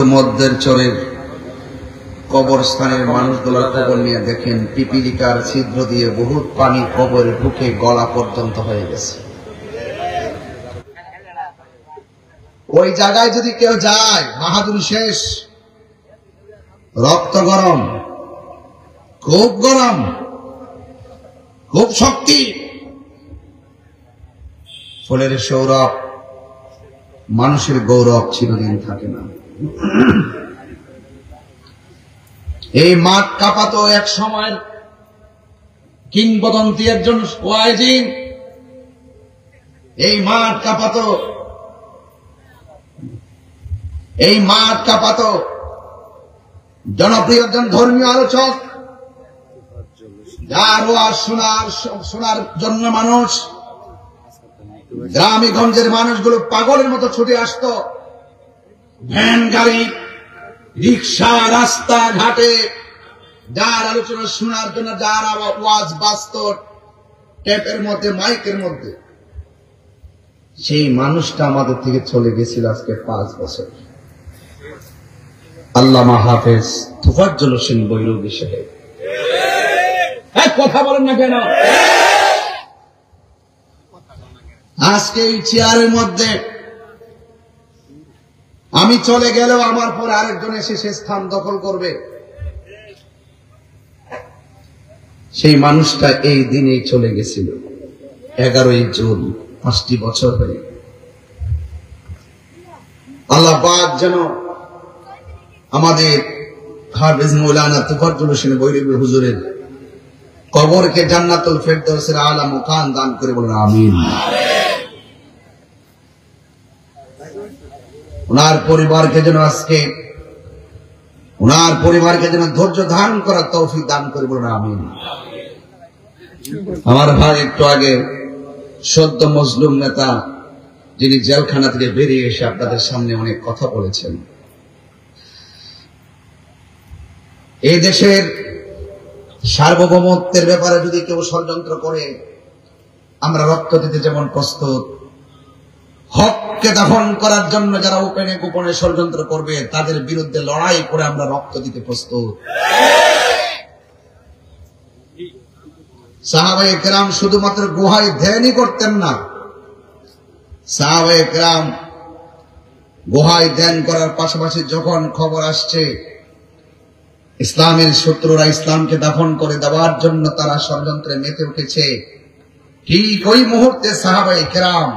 কিন্তু মধ্যের চরের কবরস্থানের মানুষগুলোর খবর নিয়ে দেখেন পিপিলিকার ছিদ্র দিয়ে বহুত পানি কবরে ঢুকে গলা পর্যন্ত হয়ে গেছে। ওই জায়গায় যদি কেউ যায় বাহাদুর শেষ, রক্ত গরম, খুব গরম, খুব শক্তি, ফুলের সৌরভ, মানুষের গৌরব চিরদিন থাকে না। এই মাঠ কাঁপাতো এক সময়ের কিংবদন্তি একজন ওয়াইজিন, এই মাঠ কাঁপাতো, এই মাঠ কাঁপাতো জনপ্রিয় একজন ধর্মীয় আলোচক, যার ওয়াজ শোনার জন্য মানুষ গ্রামে গঞ্জের মানুষগুলো পাগলের মতো ছুটে আসতো। ভ্যান গাড়ি, রিক্সা, রাস্তা ঘাটে যার আলোচনা শোনার জন্য, যার ওয়াজ বাজত টেপের মধ্যে, মাইকের মধ্যে, সেই মানুষটা আমাদের থেকে চলে গেছিল আজকে 5 বছর। আল্লামা হাফেজ তোফাজ্জল হোসেন বৈরবী সাহেব। কথা বলেন না কেন? আজকে এই চেয়ারের মধ্যে আমি চলে গেলেও আমার পরে আরেকজন এসে সে স্থান দখল করবে। সেই মানুষটা এই দিনেই চলে গেছিল, 11ই জুন, 5টি বছর হয়ে। আল্লাহ পাক যেন আমাদের হাফেজ মাওলানা তোফাজ্জল হোসেন বৈরবী হুজুরের কবরকে জান্নাতুল ফেরদৌসের আলা মুকাম দান করে, বলেন আমিন। ওনার পরিবারকে যেন আজকে, ওনার পরিবারকে যেন ধৈর্য ধারণ করার তৌফিক দান করে, বলেন আমিন। আমার ভাই একটু আগে সদ্য মজলুম নেতা, যিনি জেলখানা থেকে বেরিয়ে এসে আপনাদের সামনে অনেক কথা বলেছেন। এই দেশের সার্বভৌমত্বের ব্যাপারে যদি কেউ ষড়যন্ত্র করে, আমরা রক্ত দিতে যেমন প্রস্তুত, হককে দাফন করার জন্য যারা গোপনে গোপনে ষড়যন্ত্র করবে তাদের বিরুদ্ধে লড়াই করে আমরা রক্ত দিতে প্রস্তুত। সাহাবায়ে কেরাম শুধুমাত্র গুহায় ধ্যানই করতেন না, সাহাবায়ে কেরাম গুহায় ধ্যান করার পাশাপাশি যখন খবর আসছে ইসলামের শত্রুরা ইসলামকে দাফন করে দেওয়ার জন্য তারা ষড়যন্ত্রে মেতে উঠেছে, ঠিক ওই মুহূর্তে সাহাবায়ে কেরাম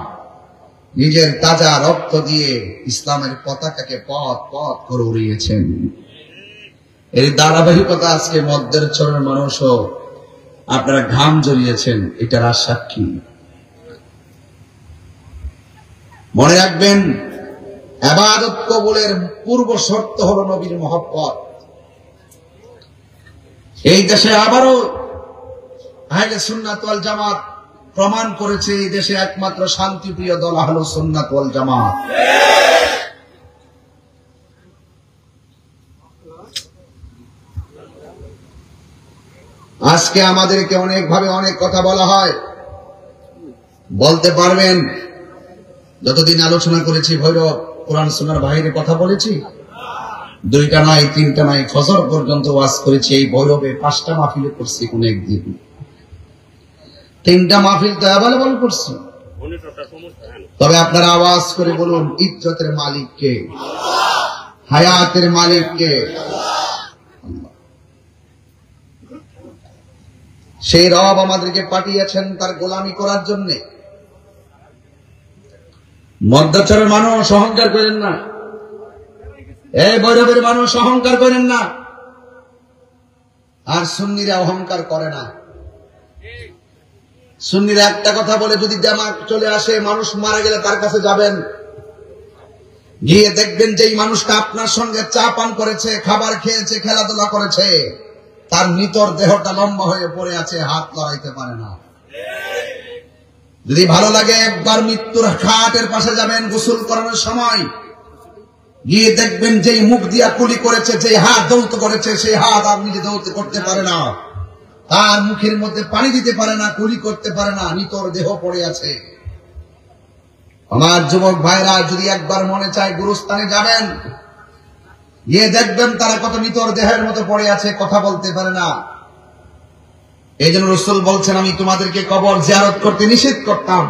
নিজের তাজা রক্ত দিয়ে ইসলামের পতাকাকে পথ পথ করে উড়িয়েছেন। এই ধারাবাহিকতা আজকে মধ্যের চরের মানুষও আপনারা ঘাম জড়িয়েছেন, এটার সাক্ষী। মনে রাখবেন, ইবাদত কবুলের পূর্ব শর্ত হলো নবীর মহব্বত। এই দেশে আবারও আহলে সুন্নাত ওয়াল জামাত প্রমাণ করেছে এই দেশে একমাত্র শান্তিপ্রিয় দল আহলে সুন্নাত ওয়াল জামাত। আজকে আমাদেরকে অনেকভাবে অনেক কথা বলা হয়, বলতে পারবেন যতদিন আলোচনা করেছি ভৈরব কোরআন সুন্নাহর বাইরে কথা বলেছি, 2টা নয় 3টা নয়, ফজর পর্যন্ত ওয়াজ করেছি। এই ভৈরবে 5টা মাহফিলে করছি, কোন একদিন 3টা মাহফিল তো অ্যাভেলেবল করছি। তবে আপনারা আওয়াজ করে বলুন, ইজ্জতের মালিক কে? হায়াতের মালিক কে? সেই রব আমাদেরকে পাঠিয়েছেন তার গোলামি করার জন্য। মধ্যচরের মানুষ অহংকার করেন না, এই ভৈরবের মানুষ অহংকার করেন না, আর সুন্নিরা অহংকার করে না। সুন্নিরা একটা কথা বলে, যদি জামাত চলে আসে, মানুষ মারা গেলে তার কাছে যাবেন, গিয়ে দেখবেন যে এই মানুষটা আপনার সঙ্গে চা পান করেছে, খাবার খেয়েছে, খেলাধুলা করেছে, তার নিতর দেহটা লম্বা হয়ে পড়ে আছে, হাত লড়াইতে পারে না। যদি ভালো লাগে একবার মৃত্যুর খাটের পাশে যাবেন গোসল করানোর সময়, গিয়ে দেখবেন যেই মুখ দিয়া কুলি করেছে, যেই হাত দৌত করেছে, সেই হাত আর নিজে দৌত করতে পারে না, তার মুখের মধ্যে পানি দিতে পারে না, কুলি করতে পারে না, নিতর দেহ পড়ে আছে। আমার যুবক ভাইরা, যদি একবার মনে চায় গুরুস্থানে যাবেন, গিয়ে দেখবেন তারা কত নিতর দেহের মতো পড়ে আছে, কথা বলতে পারে না। এই জন্য রাসূল বলছেন, আমি তোমাদেরকে কবর জিয়ারত করতে নিষেধ করতাম,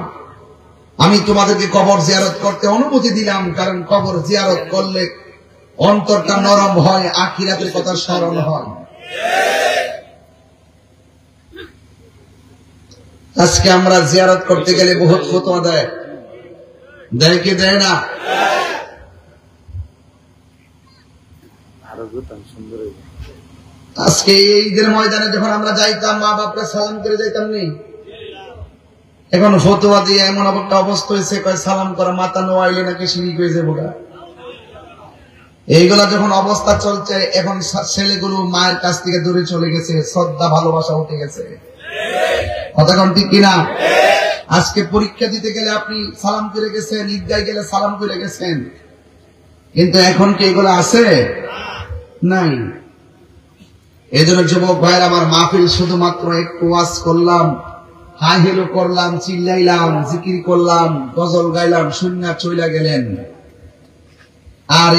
আমি তোমাদেরকে কবর জিয়ারত করতে অনুমতি দিলাম, কারণ কবর জিয়ারত করলে অন্তরটা নরম হয়, আখিরাতের কথা স্মরণ হয়। আজকে আমরা জিয়ারত করতে গেলে বহুত ফতোয়া দেয়, দেয় কি দেয় না? আজকে এই ঈদের ময়দানে যখন আমরা যাইতাম, মা বাপরা সালাম করে যাইতাম নি, এখন ফতোয়া দিয়ে এমন একটা অবস্থা হয়েছে, কয় সালাম করা মাথা নোয়াইলে নাকি শিরিক হয়ে যাবে। এইগুলা যখন অবস্থা চলছে, এখন ছেলেগুলো মায়ের কাছ থেকে দূরে চলে গেছে, শ্রদ্ধা ভালোবাসা উঠে গেছে, কথা কোন ঠিক কিনা? আজকে পরীক্ষা দিতে গেলে আপনি সালাম করে গেছেন, ঈদগায় গেলে সালাম করে গেছেন, কিন্তু এখন কি এগুলো আছে? নাই। এই জন্য যুবক ভাইয়ের আমার, মাহফিল শুধুমাত্র একটু ওয়াজ করলাম, হাই হেলো করলাম, চিল্লাইলাম, জিকির করলাম, গজল গাইলাম, সুন্নাহ চইলা গেলেন, আর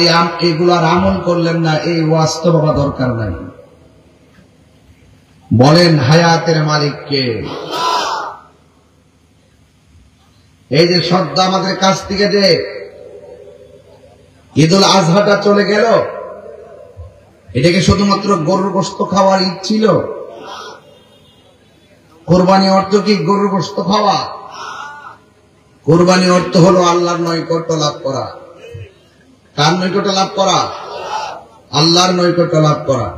এগুলার আমল করলেন না, এই ওয়াজ তো বাবা দরকার নাই। বলেন হায়াতের মালিক কে? এই যে শ্রদ্ধা আমাদের কাছ থেকে যে ঈদুল আজহাটা চলে গেল, এটাকে শুধুমাত্র গরুর গোশত খাওয়ার ঈদ ছিল? কোরবানি অর্থ কি গরুর গোশত খাওয়া? কোরবানি অর্থ হলো আল্লাহর নৈকট্য লাভ করা। কার নৈকট্য লাভ করা? আল্লাহর নৈকট্য লাভ করা।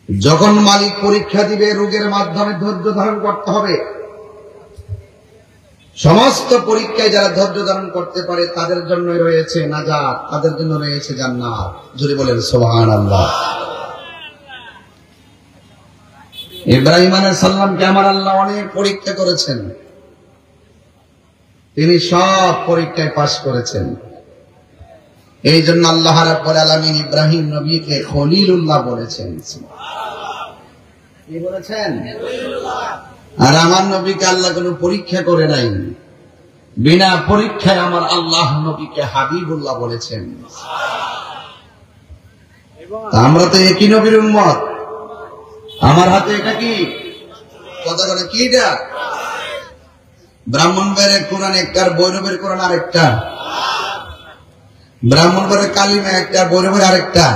যখন মালিক পরীক্ষা দিবে, রোগের মাধ্যমে ধৈর্য ধারণ করতে হবে। সমস্ত পরীক্ষায় যারা ধৈর্য ধারণ করতে পারে তাদের জন্য রয়েছে নাজাত, তাদের জন্য রয়েছে জান্নাত। জোরে বলেন সুবহানাল্লাহ। ইব্রাহিম আলাইহিস সালামকে আমার আল্লাহ অনেক পরীক্ষা করেছেন, তিনি সব পরীক্ষায় পাস করেছেন। এই জন্য আল্লাহ রাব্বুল আলামিন ইব্রাহিম নবীকে খলিলুল্লাহ বলেছেন। কি বলেছেন? আর আমার নবীকে আল্লাহ কোনো পরীক্ষা করে নাই, বিনা পরীক্ষায় আমার আল্লাহ নবীকে হাবিবুল্লাহ বলেছেন। আমরা তো একই নবীর উম্মত। আমার হাতে এটা কি? কথা বলে কি এটা? ব্রাহ্মণবাড়ির কোরআন একটা, আর বৈরবের কোরআন আরেকটা। ব্রাহ্মণবাড়ির কালিমা একটা, আর বৈরবের আরেকটা।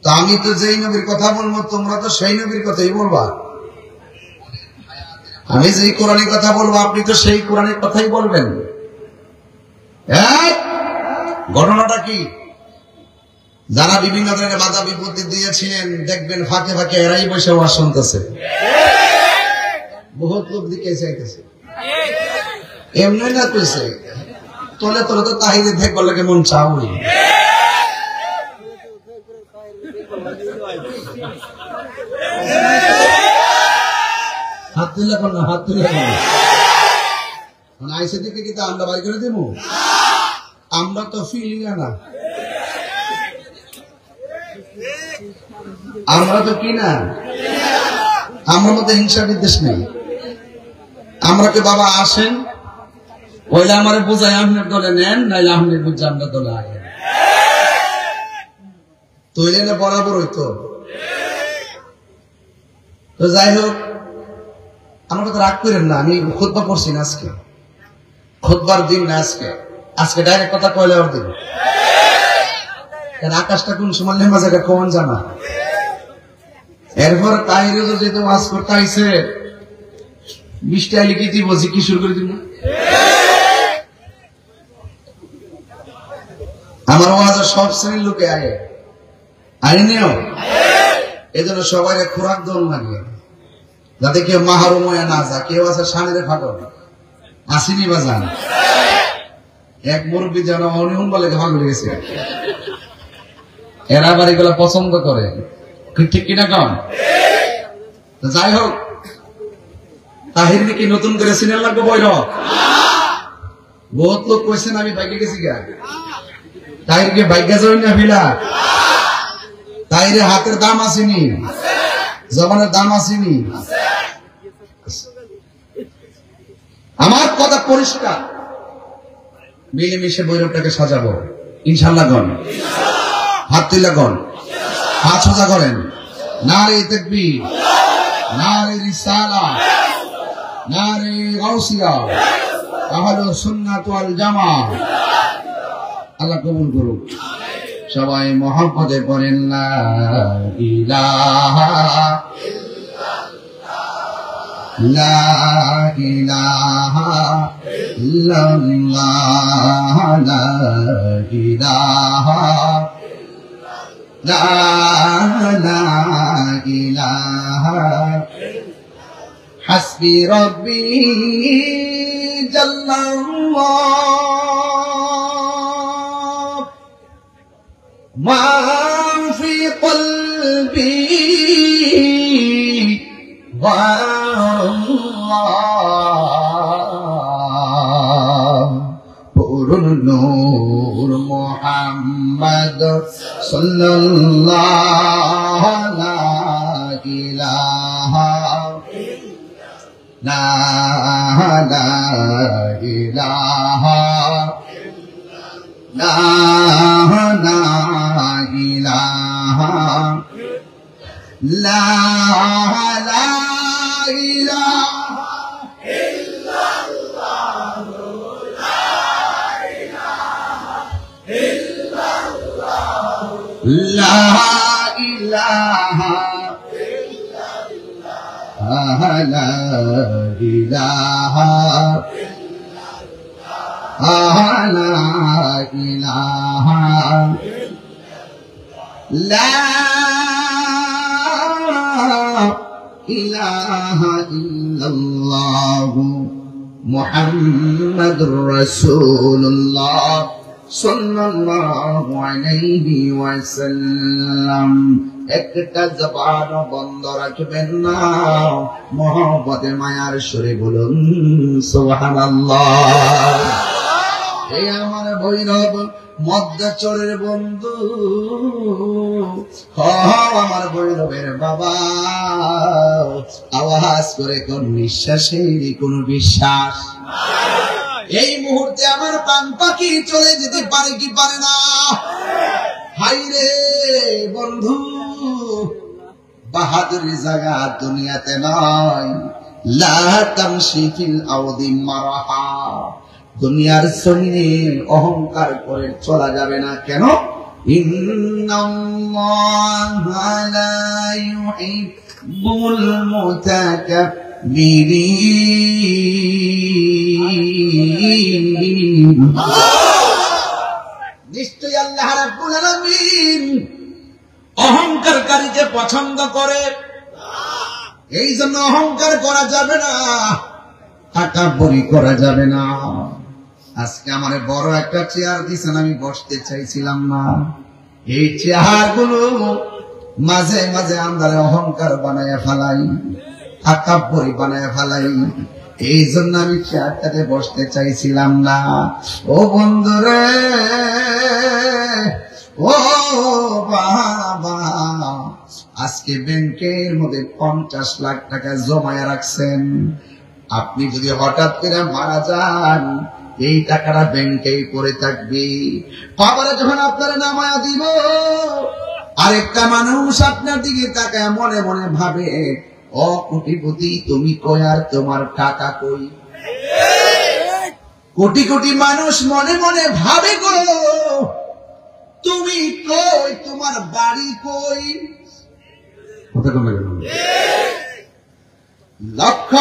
তো আমি তো যেই নবীর কথা বলবো, তোমরা তো সেই নবীর কথাই বলবা। আমি যেই কোরআনের কথা বলবো, আপনি তো সেই কোরআনের কথাই বলবেন। ঘটনাটা কি? যারা বিভিন্ন ধরনের বাধা বিপত্তি দিয়েছিলেন, দেখবেন ফাঁকে ফাঁকে এরাই বসে ওয়াজ শুনতেছে। বহুত লোক দিকে চাইতেছে, এমনি না কইছে, তলে তলে তো তাহিদে দেখবার লাগে মন চাউই। হাত তুলে কর না, হাত তুলে কর না। আইসে দিকে কিন্তু আমরা বাড়ি করে দেবো, আমরা তো ফিলিং না, আমরা তো কি না, আমার মধ্যে হিংসা বিদ্বেষ নেই। আমরা কে বাবা আসেন, ওইলে আমার বোঝায় আপনার দলে নেন, নাইলে আপনার বুঝে আমরা দলে আগে তৈলে না বরাবর হইতো। তো যাই হোক, আমার কথা রাগ করেন না, আমি খুতবা পড়ছি না আজকে, খুতবার দিন না আজকে, আজকে ডাইরেক্ট কথা কয়লা ওর দিন। আকাশটা কোন সময় নেমা জায়গা কমন জানা। এরপর তাহিরে যেহেতু ওয়াজ করতে আইছে, 20টা লিখে দিব, কি শুরু করে দিব। আমার ওয়াজ সব শ্রেণীর লোকে আইনেও, এই জন্য সবাই খোরাক দল লাগে, যাতে কেউ মাহারুম হয়ে না যা। কেউ আছে সামনে ফাটো আসিনি বাজান, এক মুরব্বী যেন অনিহন বলে ভাগ লেগেছে। এরা আবার এগুলা পছন্দ করে, ঠিক কিনা কম? যাই হোক, তাহির কি নতুন করে সিনেমা লাগবে বইল? বহুত লোক কইছেন আমি বাইকে গেছি গা। তাহিরকে বাইকে যাই না ফিলা, তাহিরে হাতের দাম আসেনি, জবানের দাম আসেনি। আমার কথা পরিষ্কার, মিলেমিশে ভৈরবটাকে সাজাবো ইনশাআল্লাহ। গণ হাত তুলে গণ, হাত সোজা করেন। নারে তাকবীর, নারে রিসালাত, নারে গাউসিয়া, আহলুস সুন্নাত ওয়াল জামাত। আল্লাহ কবুল করুক। সবাই মহব্বতে পড়েন লা ইলাহা লা ইলাহা ইল্লাল্লাহ, লা ইলাহা লা ইলাহা হাসবি রাব্বি জাল্লাল্লাহ মা ফি কলবি ওয়াল্লাহ পুরুল নূর মুহাম্মদ সাল্লাল্লাহু লা ইলাহা লা ইলাহা লা ইলাহা লা ইলাহা ইল্লাল্লাহ লা ইলাহা লা ইলাহা লা ইলাহা লা ইলাহা ইল্লাল্লাহ মুহাম্মাদুর রাসূলুল্লাহ সাল্লাল্লাহু আলাইহি ওয়াসাল্লাম। একটা জবান বন্ধ রাখবেন না, মহব্বতে মায়ার সুরে বলুন সুবহানাল্লাহ। এই আমার ভৈরব মধ্যচরের বন্ধু, আমার ভৈরবের বাবা, আওয়াজ করে কোন নিঃশ্বাসেরই কোন বিশ্বাস। এই মুহূর্তে আমার প্রাণ পাখি চলে যেতে পারে কি পারে না? হাইরে বন্ধু, বাহাদুরি জায়গা দুনিয়াতে নয়। লা তামশি ফিল আরদি মারাহা, দুনিয়ার জমিনে অহংকার করে চলা যাবে না। কেন? ইন্নাল্লাহা লা ইউহিব্বুল মুতাকাব্বিরিন। নিশ্চয়ই আল্লাহ রাব্বুল আলামিন অহংকারকারীকে পছন্দ করে। এই জন্য অহংকার করা যাবে না, তাকাব্বুরি করা যাবে না। আজকে আমার বড় একটা চেয়ার দিয়েছেন, আমি বসতে চাইছিলাম না। এই চেয়ার গুলো মাঝে মাঝে আন্দারে অহংকার বানায় ফেলাই, তাকাব্বুরি বানায় ফেলাই। এই জন্য আমি চেয়ারটাতে বসতে চাইছিলাম না। ও বন্ধুরে, ও বাবা, আজকে ব্যাংকের মধ্যে 50 লাখ টাকা জমায়া রাখছেন। আপনি যদি হঠাৎ করে মারা যান, এই টাকাটা ব্যাংকেই পড়ে থাকবে। বাবারা যখন আপনারা নামায়া দিব, আরেকটা মানুষ আপনার দিকে তাকায় মনে মনে ভাবে, ও কোটিপতি তুমি কই আর তোমার টাকা কই? কোটি কোটি মানুষ মনে মনে ভাবে গো, তুমি কই, তোমার বাড়ি কই? লক্ষ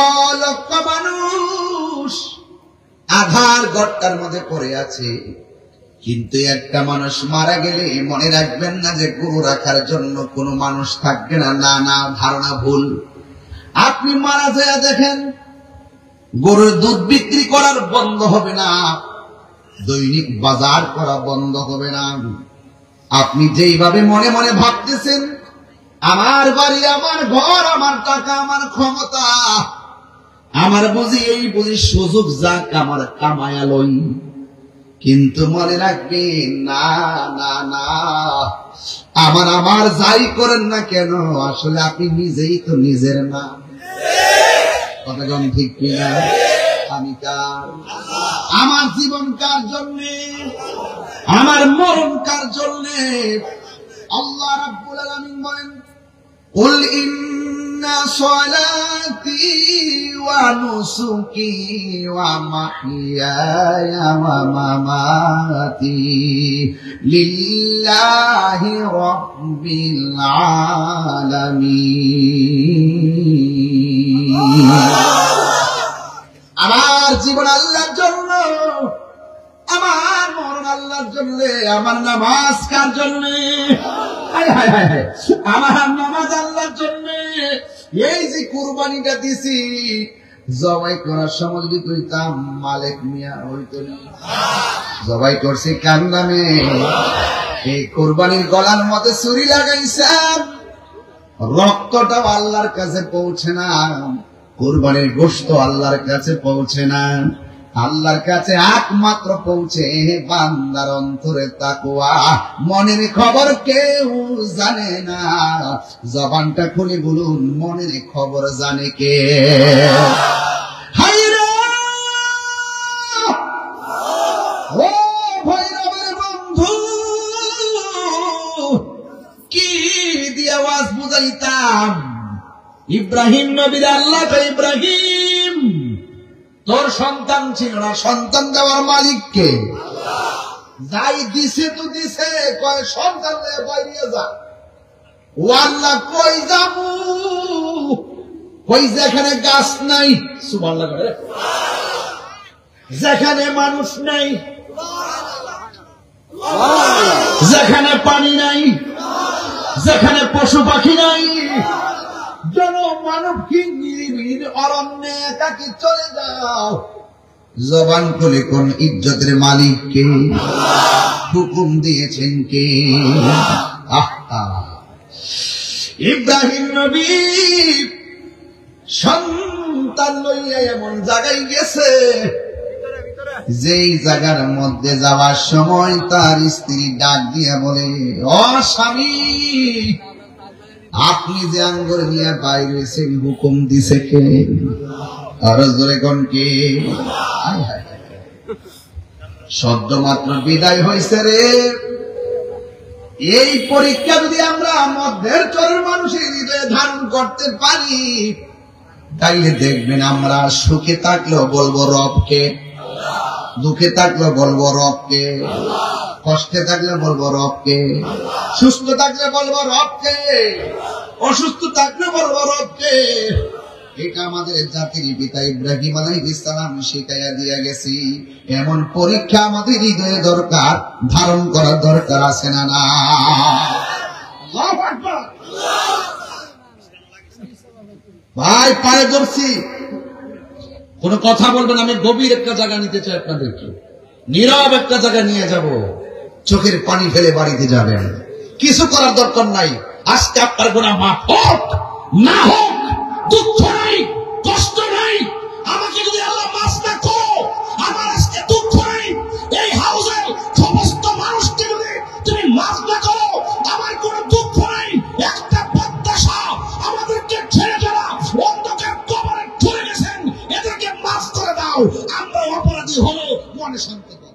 লক্ষ মানুষ আধার গর্তার মধ্যে পড়ে আছে, কিন্তু একটা মানুষ মারা গেলে মনে রাখবেন না যে গরু রাখার জন্য কোনো মানুষ থাকবে না। না না, ধারণা ভুল। আপনি মারা যায় দেখেন, গরুর দুধ বিক্রি করার বন্ধ হবে না, দৈনিক বাজার করা বন্ধ হবে না। আপনি যেইভাবে মনে মনে ভাবতেছেন, আমার বাড়ি, আমার ঘর, আমার টাকা, আমার ক্ষমতা, আমার বুঝি এই বুঝি সুযোগ যাক আমার কামায়া লই, কিন্তু মনে রাখবেন না না না, আমার আমার যাই করেন না কেন, আসলে আপনি নিজেই তো নিজের না। কথা ঠিক কিনা? আমি কার? আমার জীবন কার জন্যে, আমার মরণ কার জন্যে? আল্লাহ রাব্বুল আলামিন বলেন, কুল ইন্না সলাতি ওয়া নুসুকি ওয়া মাহইয়ায়া ওয়া মামাতি লিল্লাহি রাব্বিল আলামিন। আমার জীবন আল্লাহর জন্য, আমার মরণ আল্লাহর জন্য, আমার নামাজ কার জন্য? আমার নামাজ আল্লাহর জন্য। এই যে কুরবানিটা দিছি, জবাই করার সময় যদি কইতাম মালিক মিয়া হইতো না। জবাই করছি কার নামে? এই কুরবানির গলার মধ্যে ছুরি লাগাইছাম, রক্তটাও আল্লাহর কাছে পৌঁছে না, কুরবানির গোশত আল্লাহর কাছে পৌঁছে না। আল্লাহর কাছে একমাত্র পৌঁছে বান্দার অন্তরে তাকওয়া। মনের খবর কেউ জানে না, জবানটা খুলে বলুন মনের খবর জানে কে? হায়রে ও ভৈরবের বন্ধু, কি দিয়ে আওয়াজ বুঝাইতাম? ইব্রাহিম নবীর আল্লাহ, ইব্রাহিম তোর সন্তান ছিল না, সন্তান দেওয়ার মালিক কে? যাই দিছে তো দিছে, কয় সন্তান বাইরে যা। ও আল্লাহ কই যাবো? কই যেখানে গাছ নাই, সুবহানাল্লাহ করে, যেখানে মানুষ নাই, যেখানে পানি নাই, যেখানে পশু পাখি নাই, জনমানবহীন নিরিবিলি অরণ্যে একাকী চলে যাও। জবান খুলে কোন ইজ্জতের মালিক কে? হুকুম দিয়েছেন কে? ইব্রাহিম নবী সন্তান লইয়া এমন জায়গায় গেছে, যেই জায়গার মধ্যে যাওয়ার সময় তার স্ত্রী ডাক দিয়া বলে, ও স্বামী, আপনি যে আঙ্গুর নিয়ে বাইরে এসে হুকুম দিছে কে? আরো জোরে কোন কে? সদ্য মাত্র বিদায় হয়েছে রে। এই পরীক্ষা যদি আমরা মধ্যের চরের মানুষের হৃদয়ে ধারণ করতে পারি, তাইলে দেখবেন আমরা সুখে থাকলেও বলবো রবকে, দুঃখে থাকলেও বলবো রবকে, কষ্টে থাকলে বলবো রবকে, সুস্থ থাকলে বলবো রবকে, অসুস্থ থাকলে বলবো রবকে। এটা আমাদের জাতির পিতা ইব্রাহিম আলাইহিস সালাম শিখাইয়া দিয়া গেছি। এমন পরীক্ষা আমাদের হৃদয়ে দরকার, ধারণ করার দরকার আছে না? না, আল্লাহু আকবার। ভাই পায়ে ধরছি, কোন কথা বলবেন, আমি গভীর একটা জায়গা নিতে চাই আপনাদেরকে, নীরব একটা জায়গা নিয়ে যাব, চোখের পানি ফেলে বাড়িতে যাবেন, কিছু করার দরকার নাই। আজকে আপনার গুনাহ মাফ হোক না হোক, দুঃখ নাই, কষ্ট নাই, আমাকে যদি আল্লাহ মাফ না করো, আমার আজকে দুঃখ নাই। এই হাউসের সমস্ত মানুষকে যদি তুমি মাফ না করো, আমার কোনো দুঃখ নাই। একটা প্রত্যাশা, আমাদেরকে ছেড়ে যারা অন্ধকার কবরে ঢুকে গেছেন, এদেরকে মাফ করে দাও। আমরা অপরাধী হলো মনে শান্তি পাবো।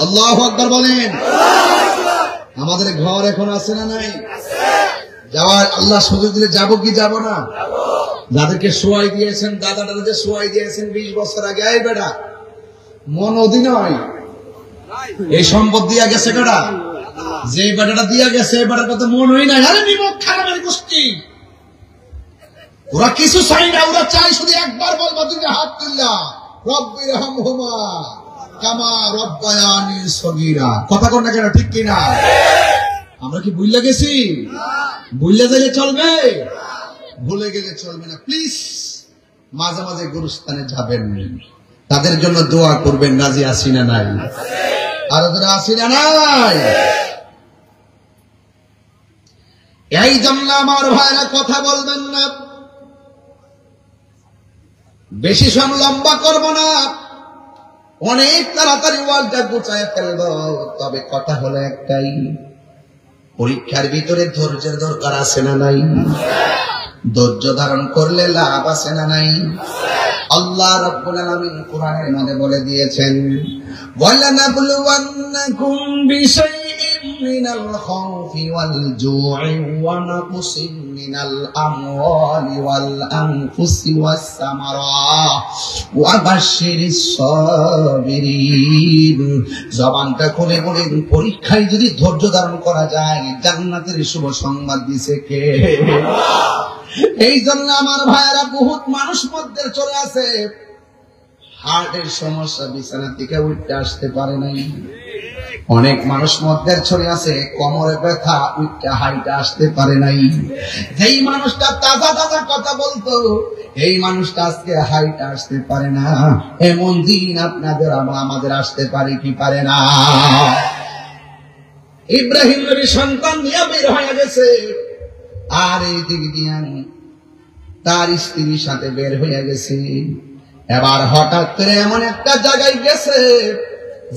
আল্লাহু আকবার বলেন। আমাদের ঘর এখন আছে না নাই? যাওয়ার আল্লাহ সুযোগ দিলে যাবো কি যাব না? যাদেরকে শোয়াই দিয়েছেন, দাদা দাদাকে শোয়াই দিয়েছেন 20 বছর আগে, এই বেটা মন অধীনয়, এই সম্পদ দিয়া গেছে কেডা? যে বেটাটা দিয়া গেছে, এই বেটার কথা মন হই না। আরে নিমক খারাপের গোষ্ঠী, ওরা কিছু চাই না, ওরা চাই শুধু একবার বলবা, তুমি হাত তুললা, রব্বির হামহুমা কামা রব্বায়ানি সগীরা। কথা কোন না কেন, ঠিক কিনা? আমরা কি ভুলে গেছি? ভুলে গেলে চলবে? ভুলে গেলে চলবে না। প্লিজ মাঝে মাঝে গুরুস্থানে যাবেন, তাদের জন্য দোয়া করবেন। রাজি আছি না নাই? আর যারা আছি না নাই? এই জন্য আমার ভাইরা কথা বলবেন না, বেশি লম্বা করব না। অনেক তাড়াতাড়ি ওয়ালটা গুছায় ফেলব। তবে কথা হলো একটাই, পরীক্ষার ভিতরে ধৈর্যের দরকার আছে না নাই? ধৈর্য ধারণ করলে লাভ আছে না নাই? আল্লাহ রাব্বুল আলামিন কোরআনের মধ্যে বলে দিয়েছেন, ওয়ালানাবলুওয়ান্নাকুম বিশাইইন মিনাল খাউফি ওয়াল জু'i ওয়া নাকসিন মিনাল আমওয়ালি ওয়াল আনফুসি ওয়াস সামারাত ওয়া বাশশিরিস সাবিরিন। জবানটা খুলে বলেন, পরীক্ষায় যদি ধৈর্য ধারণ করা যায়, জান্নাতের শুভ সংবাদ দিছে কে? এই জন্য আমার ভাইয়েরা, বহুত মানুষ মধ্যে চলে আসে হার্টের সমস্যা, বিছানা থেকে উঠতে আসতে পারে নাই। অনেক মানুষ মধ্যে চলে আসে কোমরে ব্যথা, উঠতে হাইটে আসতে পারে নাই। যেই মানুষটা তাজা তাজা কথা বলতো, এই মানুষটা আজকে হাইটে আসতে পারে না। এমন দিন আপনাদের আমাদের আসতে পারে কি পারে না? ইব্রাহিম নবী সন্তান নিয়ে বের হয়ে গেছে, আর এই দিক দিয়ে তার স্ত্রীর সাথে বের হয়ে গেছে। এবার হঠাৎ করে এমন একটা জায়গায় গেছে,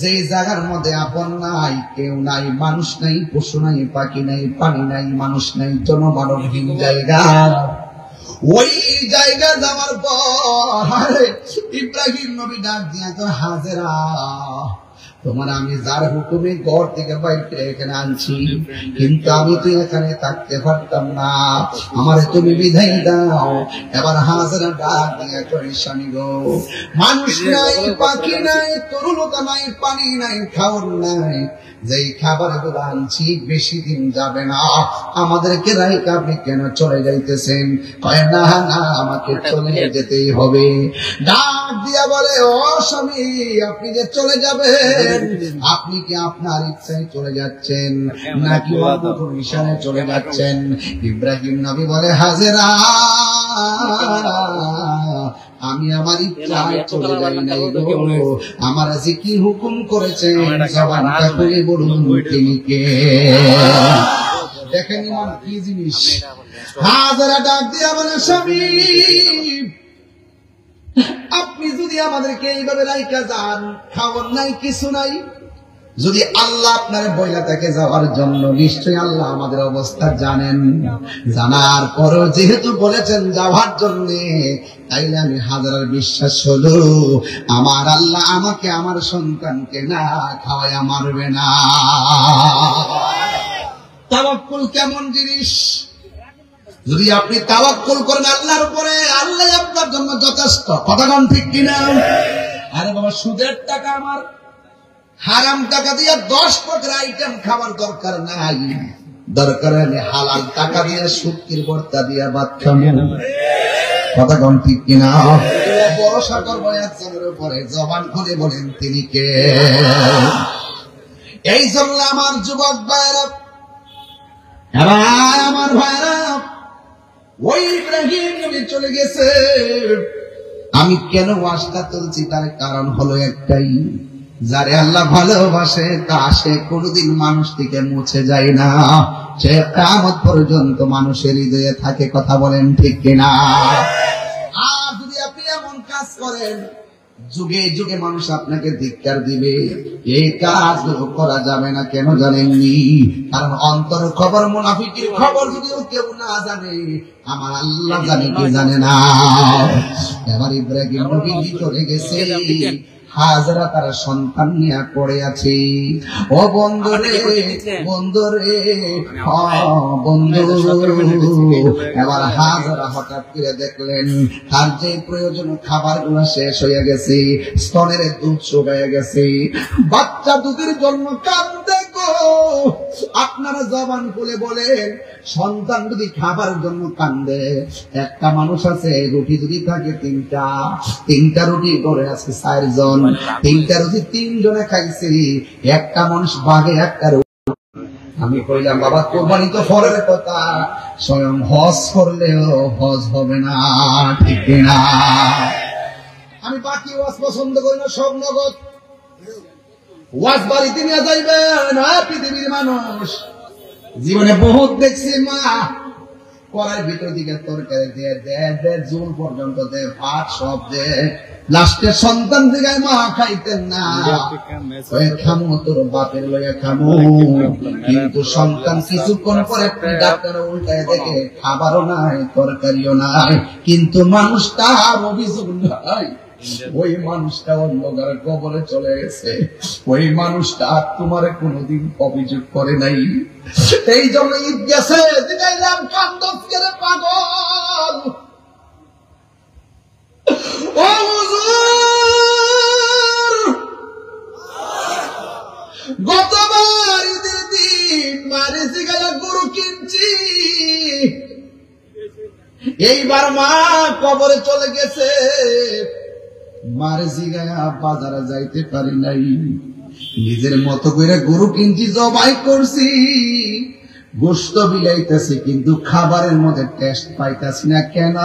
যে জায়গার মধ্যে আপন নাই, কেউ নাই, মানুষ নাই, পশু নাই, পাখি নাই, পানি নাই, মানুষ নাই, জনমানবহীন জায়গা। ওই জায়গা যাওয়ার পর ইব্রাহিম নবী ডাক দিয়া তো, হাজেরা, তোমার আমি যার হুকুমে ঘর থেকে বাইরে এখানে আনছি, কিন্তু আমি তো এখানে থাকতে পারতাম না, আমারে তুমি বিদায় দাও। এবার হাজেরা ডাক দিয়ে কই, স্বামী গো, মানুষ নাই, পাখি নাই, তরুলতা নাই, পানি নাই, খাওয়ার নাই, যেই খাবার গুলো আনছি বেশি দিন যাবে না, আমাদেরকে রাইকা আপনি কেন চলে যাইতেছেন? কয়, না না, আমাকে চলে যেতেই হবে। ডাক দিয়া বলে, ও স্বামী, আপনি যে চলে যাবেন, আপনি কি আপনার ইচ্ছায় চলে যাচ্ছেন নাকি অন্য কোন মিশনে চলে যাচ্ছেন? ইব্রাহিম নবী বলে, হাজেরা, আমি আমার ইচ্ছায় চলে যাই নাই গো, আমার যে কি হুকুম করেছেন জবানটা খুলে বলুন তিনি কে? দেখেন ইমান কি জিনিস। হাজেরা ডাক দিয়া বলে, স্বামী, আপনি যদি আমাদেরকে এইভাবে রাইখা যান, খাবার নাই, কিছু নাই, যদি আল্লাহ আপনার বইলা থাকে যাওয়ার জন্য, নিশ্চয়ই আল্লাহ আমাদের অবস্থা জানেন। জানার পরও যেহেতু বলেছেন যাওয়ার জন্য, তাইলে আমি হাজার বিশ্বাস হলো আমার আল্লাহ আমাকে, আমার সন্তানকে না খাওয়াইয়া মারবে না। তাওয়াক্কুল কেমন জিনিস! যদি আপনি তাওয়াক্কুল করেন আল্লাহর উপরে, আল্লাহ আপনার জন্য যথেষ্ট। কথাগণ ঠিক কিনা? আরে বাবা, সুদের টাকা আমার, হারাম টাকা দিয়ে 10 প্রকার আইটেম খাবার দরকার নাই, দরকার হলে হালাল টাকা দিয়ে শুটকির ভর্তা দিয়ে ভাত খাবেন। কথাগণ ঠিক কিনা? ভরসা করবো একজনের উপরে, জবান খুলে বলেন তিনি কে? এই জন্য আমার যুবক ভাইরা, এবার আমার ভাইরা, ওই ইব্রাহিম নবী চলে গেছে। আমি কেন ওয়াজটা তুলছি, তার কারণ হলো একটাই, যারে আল্লাহ ভালোবাসে তা সে কোনদিন মানুষ থেকে মুছে যায় না, সে কিয়ামত পর্যন্ত মানুষের হৃদয়ে থাকে। কথা বলেন ঠিক কিনা? আর যদি আপনি এমন কাজ করেন, যুগে যুগে মানুষ আপনাকে ধিক্কার দিবে। এই কাজগুলো করা যাবে না। কেন জানেননি? কারণ অন্তর খবর, মুনাফিকের খবর যদিও কেউ না জানে, আমার আল্লাহ জানে কি জানে না। এবার ইব্রাহিম নবী চলে গেছে, হাজেরা তার সন্তান নিয়ে পড়ে আছে। ও বন্ধুরে, বন্ধুরে, বন্ধু, এবার হাজেরা হঠাৎ করে দেখলেন তার যে প্রয়োজন খাবার গুলো শেষ হয়ে গেছে, স্তনের দুধ শুকিয়ে গেছে, বাচ্চা দুধের জন্য কাঁদে গো। আপনারা জবান খুলে বলেন, সন্তান যদি খাবার জন্য কান্দে, একটা মানুষ আছে রুটি যদি থাকে তিনটা রুটি করে আছে 4 জন, 3টা রুটি 3 জনে খাইছে, একটা মানুষ ভাগে একটা রুটি। আমি কইলাম, বাবা কোরবানি তো ফরের কথা, স্বয়ং হজ করলেও হজ হবে না, ঠিক না? আমি বাকি ওয়াজ পছন্দ করি না, সব নগদ ওয়াজ বাড়িতে নিয়ে যাইবেন না। পৃথিবীর মানুষ জীবনে বহুত দেখছি, মা কড়াইয়ের ভিতর দিকে তরকারি দিয়ে দে, জুল পর্যন্ত দে, ভাত সব দে, লাস্টের সন্তান থেকে মা খাইতেন না, খামো তোর বাপের লইয়া খামো। কিন্তু সন্তান কিছুক্ষণ পরে ডাক্তার উল্টায় দেখে খাবারও নাই, তরকারিও নাই, কিন্তু মানুষটার অভিযোগ নাই। ওই মানুষটা অন্ধকার কবরে চলে গেছে। ওই মানুষটা আর তোমার কোনদিন অভিযোগ করে নাই। এই জন্য ঈদ গেছে দিলাম কান্দস করে পাগল। ও হুজুর, গতবার ঈদের দিন মারিছি গেলা গরু কিনছি, এইবার মা কবরে চলে গেছে, মারিছি গায়া বাজারে যাইতে পারি নাই, নিজের মতো করে গরু কিনছি, জবাই করছি, গোশত বিলাইতেছি, কিন্তু খাবারের মধ্যে টেস্ট পাইতেছি না। কেন?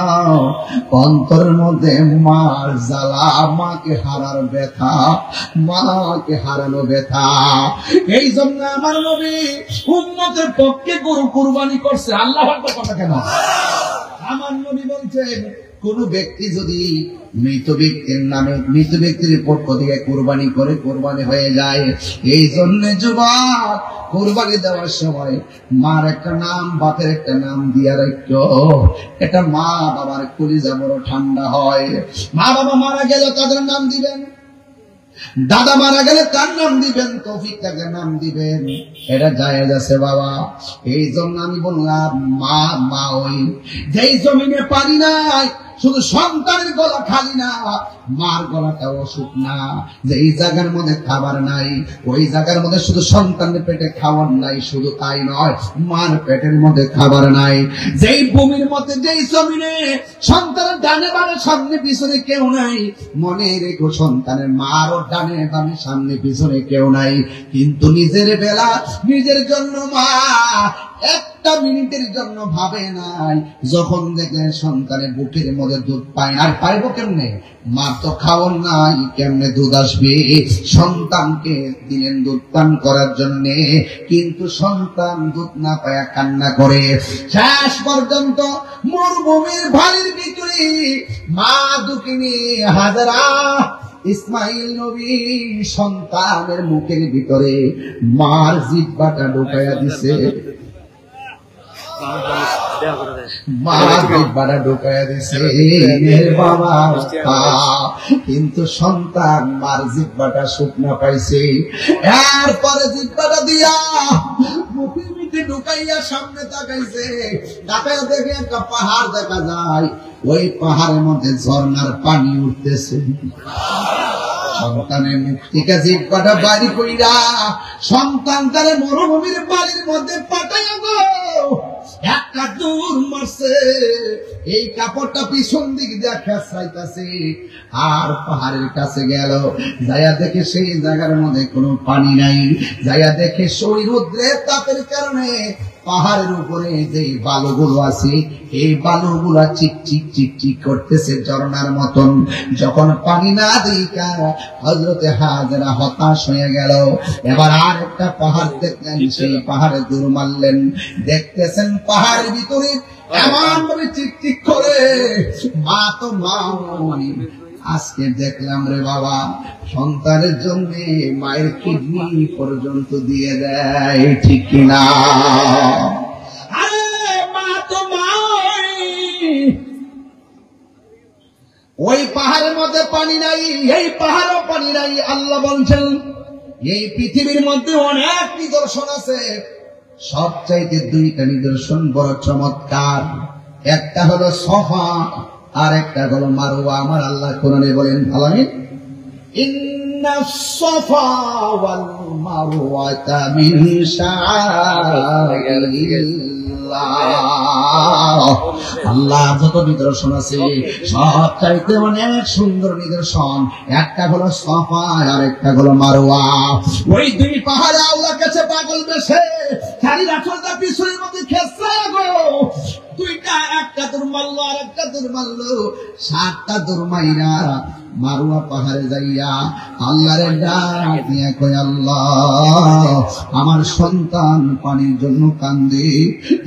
অন্তরের মধ্যে মার জ্বালা, মাকে হারার ব্যথা, মাকে হারানো ব্যথা। এই জন্য আমার নবী উম্মতের পক্ষে গরু কুরবানি করছে। আল্লাহু আকবার কথা কেন? আমার নবী বলছেন, কোন ব্যক্তি যদি মৃত ব্যক্তির নামে, মৃত ব্যক্তির পক্ষ থেকে কুরবানি করে, কুরবানি হয়ে যায়। এই জন্য যুবক, কুরবানি দেওয়ার সময় মার একটা নাম, বাপের একটা নাম দিয়া রাখো। এটা মা বাবার কলিজা বড় ঠান্ডা হয়। মা বাবা মারা গেল তাদের নাম দিবেন, দাদা মারা গেলে তার নাম দিবেন, তৌফিক তাকে নাম দিবেন, এটা জায়েজ আছে বাবা। এই জন্য আমি বললাম, মা মা ওই যেই জমিনে পানি নাই, শুধু সন্তানের গলা খালি না, মার গলাটাও অসুখ না। যেই জায়গার মধ্যে খাবার নাই, ওই জায়গার মধ্যে শুধু সন্তানের পেটে খাবার নাই, শুধু তাই নয়, মার পেটের মধ্যে খাবার নাই। যেই ভূমির মধ্যে, যেই জমিনে সন্তানের ডানে বামে সামনে পিছনে কেউ নাই, মনে রেখো সন্তানের মারও ডানে বামে সামনে পিছনে কেউ নাই, কিন্তু নিজের বেলা নিজের জন্য মা একটা মিনিটের জন্য ভাবে নাই। যখন দেখলেন সন্তানের বুকের মধ্যে দুধ পায়, আর পাইব কেমনে? মা তো খাওয়ার নাই, কেমনে দুধ আসবে? সন্তানকে দিলেন দুধ পান করার জন্য, কিন্তু সন্তান দুধ না পায়া কান্না করে। শেষ পর্যন্ত মরুভূমির ভালির ভিতরে মা দুঃখিনী হাজরা ইসমাইল নবী সন্তানের মুখের ভিতরে মার জিহ্বাটা ঢুকাইয়া দিছে, কিন্তু সন্তান মার জিহ্বাটা শুকনা পাইছে। এরপরে জিহ্বাটা দিয়া মুখের ভিতরে ঢুকাইয়া সামনে তাকাইছে, তাকাইয়া দেখে একটা পাহাড় দেখা যায়, ওই পাহাড়ের মধ্যে ঝর্ণার পানি উঠতেছে। সন্তানের মুখ থেকে জিহ্বাটা বাড়ি কইরা সন্তান তারে মরুভূমির বাড়ির মধ্যে পাঠাইয়া গো একটা দূর মারছে। এই কাপড়টা পিছন দিক দিয়ে খেসাইতেছে, আর পাহাড়ের কাছে গেল, যাইয়া দেখে সেই জায়গার মধ্যে কোনো পানি নাই। যাইয়া দেখে সই রৌদ্রের তাপের কারণে পাহাড়ের উপরে যে বালুগুলো আছে, এই বালুগুলা চিকচিক চিকচিক করতেছে ঝর্ণার মতন। যখন পানি না দেখা হযরতে হাজেরা হতাশ হয়ে গেল। এবার আর একটা পাহাড় দেখলেন, সেই পাহাড়ে দূর মারলেন, দেখতেছেন পাহাড়ের ভিতরে এমন ভাবে চিকচিক করে। মা তো মা, আজকে দেখলাম রে বাবা, সন্তানের জন্য মায়ের কিডনি পর্যন্ত দিয়ে দেয়, ঠিক কিনা? আরে মা তো মা। ওই পাহাড়ের মধ্যে পানি নাই, এই পাহাড়ও পানি নাই। আল্লাহ বলছেন, এই পৃথিবীর মধ্যে অনেক নিদর্শন আছে, সবচাইতে দুইটা নিদর্শন বড় চমৎকার। একটা হলো সফা, আর একটা হলো মারওয়া। আমার আল্লাহ কোরআনে বলেন, ভালামিন ইন্নাস সফা ওয়াল মারওয়াতা মিন শাআইরিল্লাহ। আল্লাহ যত নিদর্শন আছে সব চাইতে অনেক সুন্দর নিদর্শন। একটা হলো সফা, আর একটা হলো মারওয়া। ওই দুই পাহাড়ে আল্লাহ কাছে পাগল বেশে শাড়ির আঁচলটা পিছনের মধ্যে খেসা গো, দুইটা, একটা দূর মারলো আর একটা দূর মারলো, 7টা দূর মাইরা মারুয়া পাহাড়ে যাইয়া আল্লাহরে ডাক দিয়া কয়, আল্লাহ আমার সন্তান পানির জন্য কান্দে,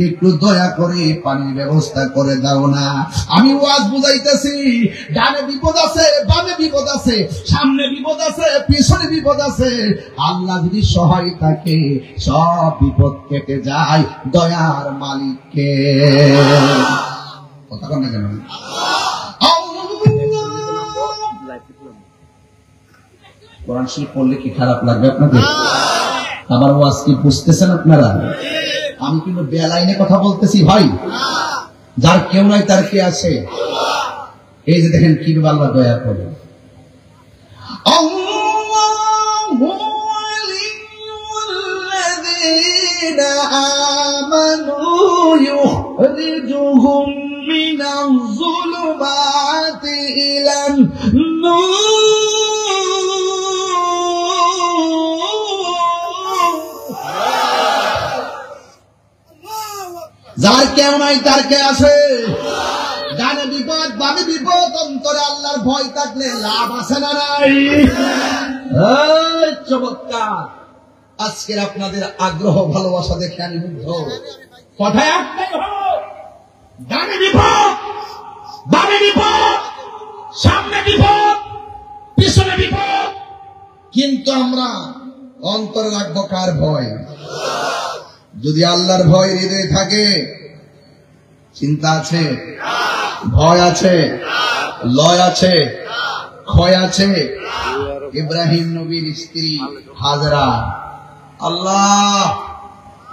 একটু দয়া করে পানির ব্যবস্থা করে দাও না। আমি ওয়াজ বুঝাইতেছি, ডানে বিপদ আছে, বামে বিপদ আছে, সামনে বিপদ আছে, পিছনে বিপদ আছে। আল্লাহ যদি সহায় থাকে সব বিপদ কেটে যায় দয়ার মালিককে। কথা কন না কেন? কোরআন শরীফ পড়লে কি খারাপ লাগবে আপনাদের? আমার ওয়াজ কি বুঝতেছেন আপনারা? আমি কিন্তু বেলাইনে কথা বলতেছি ভাই। যার কেউ নাই তার কে আছে? এই যে দেখেন কি আল্লাহ দয়া করে। আমানু ইউখরিজুহুম মিনাজ যুলুমাতি ইলান নূর। যার কেউ নাই তার কে আছে? ডানে বিপদ বামে বিপদ, অন্তরে আল্লাহর ভয় থাকলে লাভ আছে না নাই? চমৎকার। আজকের আপনাদের আগ্রহ ভালোবাসা দেখে আমি মুগ্ধ। কথায় একটাই হলো, ডানে বিপদ বামে বিপদ, সামনে বিপদ পিছনে বিপদ, কিন্তু আমরা অন্তরে রাখবো কার ভয়? যদি আল্লাহর ভয় হৃদয়ে থাকে, চিন্তা আছে, ভয় আছে, লয় আছে, ক্ষয় আছে। ইব্রাহিম নবীর স্ত্রী হাজরা, আল্লাহ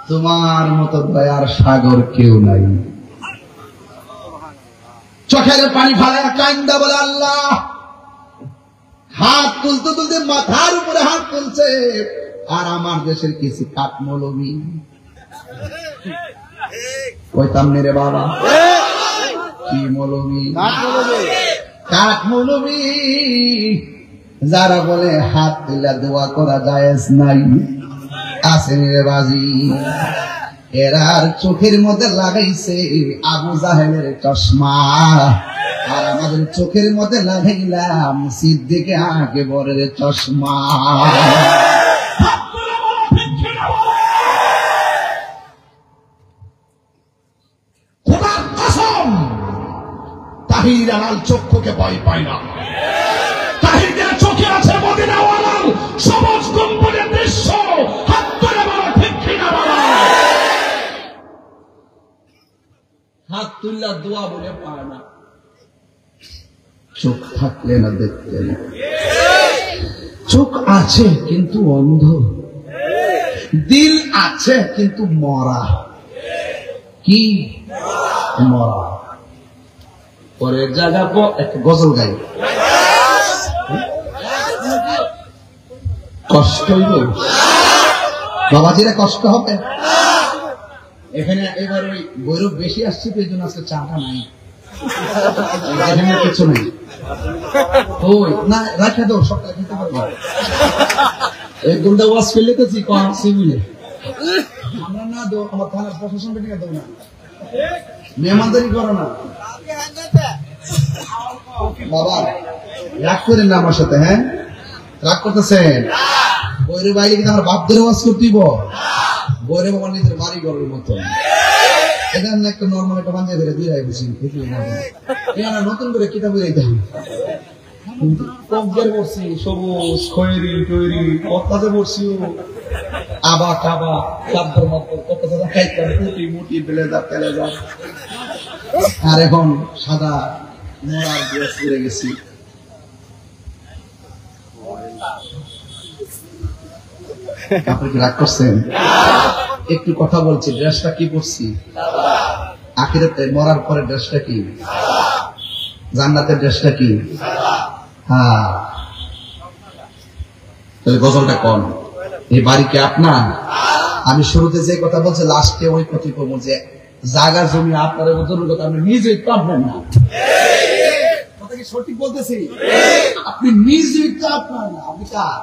তোমার মতো দয়ার সাগর কেউ নাই। চোখের পানি ফালায় কান্দা বলে, আল্লাহ। হাত তুলতে তুলতে মাথার উপরে হাত তুলছে। আর আমার দেশের কিছু কাঠমৌলবী, কইতাম রে বাবা, কি মৌলবী? কাঠমৌলবী যারা বলে হাত তুলে দোয়া করা জায়েজ নাই, আছে রে বাজি। এরার চোখের মধ্যে লাগাইছে আবু জাহেলের চশমা, আর আমাদের চোখের মধ্যে লাগাইলাম সিদ্দিকে আকবরের চশমা। তাহির আলাল চক্ষুকে ভয় পায় না। তাহিরের চোখে আছে মদিনাওয়ালার সবুজ গম্বুজের দৃশ্য। হাত তুলে বলো ঠিক কিনা বলো। হাত তুললা দোয়া বলে পায় না। চোখ থাকলে না দেখতে না। চোখ আছে কিন্তু অন্ধ, দিল আছে কিন্তু মরা। কি মরা? পরের জায়গা একটা গজল গাই, কষ্ট হইব বাবাজিরা, কষ্ট হবে। এখানে এবার ওই গৌরব বেশি আসছে তো এই জন্য আজকে চাটা নাই, এখানে কিছু নেই। ওই না রাখা দাও, সব খেতে পারবো। এক ঘন্টা ওয়াজ ফেলে গেছি মিলে আমরা না দো, আমার থানার প্রশাসন থেকে দেবো না, মেহমানদারি করো না বাবা। রাগ করেন না আমার সাথে, হ্যাঁ রাগ করতেছেন? বৈরে বাইরে কিন্তু আমার বাপ ধরে ওয়াজ করতেইব। বৈরে বাবা নিজের বাড়ি ঘরের মতো। এখানে একটা নর্মাল একটা বাঞ্জা ধরে দিয়ে রাখছি, নতুন করে কিতাব বইতে হবে। পড়ছি সবুজ খয়েরি তৈরি কত্তাতে পড়ছি, আবা কাবা কাব্যর মতো কত্তাতে খাইতাম, মুটি মুটি বেলে যা তেলে যা। আর এখন সাদা মরার ড্রেস পরে গেছি। আপনি কি রাগ করছেন? একটু কথা বলছি, ড্রেসটা কি পরছি? আখিরাতে মরার পরে ড্রেসটা কি? জান্নাতের ড্রেসটা কি? হ্যাঁ, তাহলে গজলটা কোন? এই বাড়ি কি আপনার? আমি শুরুতে যে কথা বলছি লাস্টে ওই কথা বলবো যে জায়গা জমি আপনার জরুরত, আপনি নিজেই পাবেন না। কথা কি সঠিক বলতেছি? আপনি নিজেই তো আপনার না, আপনি কার?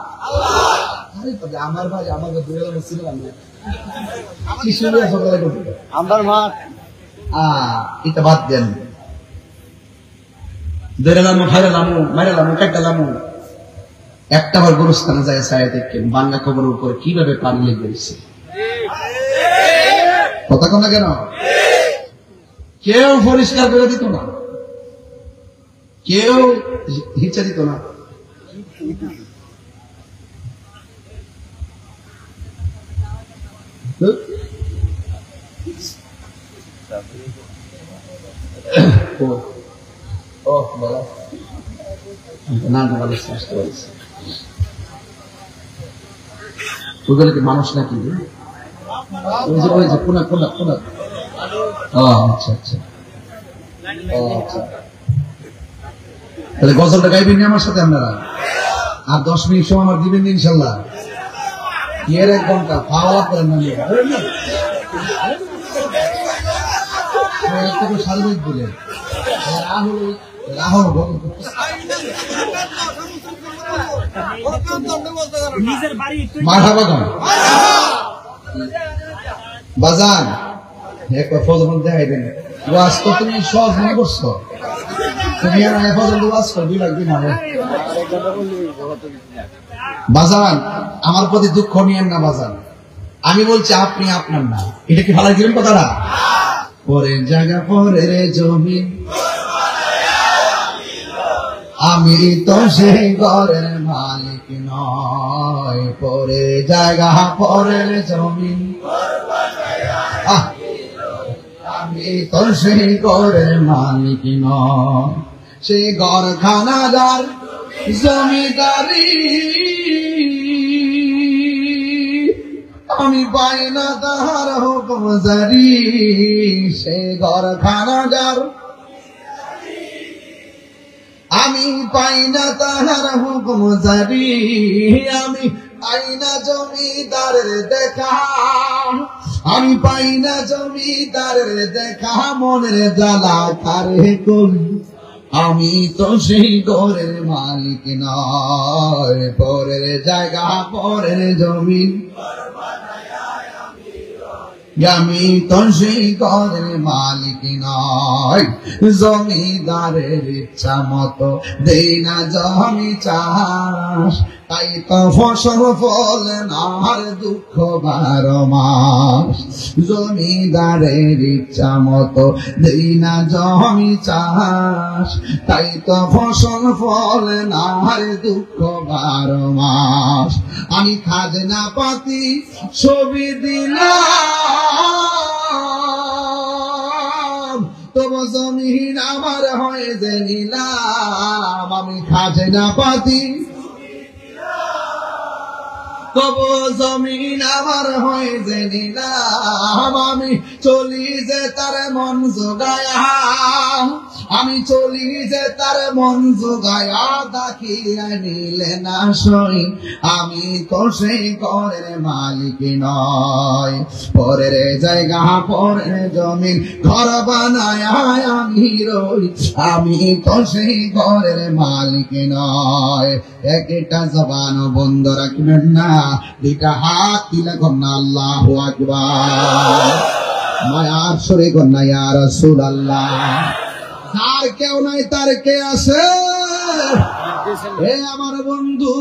আরে তবে আমার ভাই আমাকে দূরে গেলে ছিল না, কি শুনে সকালে করতে আমার মা। এটা বাদ দেন, দেড়ালামো ভাইরালামো মাইরালামো কাটালামো একটা বার গোরস্থানে যায় ছায়া দেখেন বাংলা কবরের উপর কিভাবে পানি লেগে গেছে। কথা কোন কেন কেউ পরিষ্কার করে দিত না, কেউ হিচা দিত না। ওগুলো কি মানুষ নাকি? তাহলে গজলটা গাইবেন আমার সাথে আপনারা, আর 10 মিনিট সময় আমার দিবেন ইনশাল্লাহ। কি এর 1 ঘন্টা পাওয়া করেন না সার্বিক বলে রাহুল বাজান একবার ফজল দেখাই দেন। ওয়াজ তো তুমি সহজ মনে করছো, তুমি ফজল ওয়াজ করো 2 লাখ দিন হবে। বাজান আমার প্রতি দুঃখ নিয়েন না বাজান, আমি বলছি আপনি আপনার না। এটা কি ভালো দিলেন কথাটা? পরের জায়গা পরের জমিন, আমি তো সেই ঘরের মালিক নয়। পরের জায়গা পরের জমিন, আমি তো সেই ঘরের মালিক নয়। সেই ঘর খানাদার জমিদারি আমি পাই না তাহার হুকুম জারি। সে ঘর খানাদার আমি পাই না তাহার হুকুম জারি। আমি পাই না জমিদারের দেখা, আমি পাই না জমিদারের দেখা। মনের জ্বালা কারে করি, আমি তো সেই ঘরের মালিক নয়। পরের জায়গা পরের জমিন, আমি তো সেই ঘরের মালিক নয়। জমিদারের ইচ্ছা মতো দেই না জমি চাষ, তাই তো ফসল ফলে না আর দুঃখ 12 মাস। জমিদারের ইচ্ছা মতো দেই না জমি চাষ, তাই তো ফসল ফলে না আর দুঃখ 12 মাস। আমি খাজনা পাতি ছবি দিলাম, তবু জমিন আমার হয়ে যে নিলাম। আমি খাজনা পাতি তবু জমিন আমার হয়ে যে নিলাম। আমি চলি যে তার মন জোগায়া, আমি চলি যে তার মন জোগায়া। দেখিয়া নিলে না সই, আমি তো সেই ঘরের মালিক নয়। পরের জায়গা পরের জমিন, ঘর বানায় আমি রই, আমি তো সেই ঘরের মালিক নয়। একটা জবান বন্ধ রাখবেন না, 2টা হাত দিলে কন্যা আল্লাহু আকবার, মায়ার সরে কন্যা ইয়া রাসূলুল্লাহ। যার কেউ নাই তার কে আছে? এ আমার বন্ধু,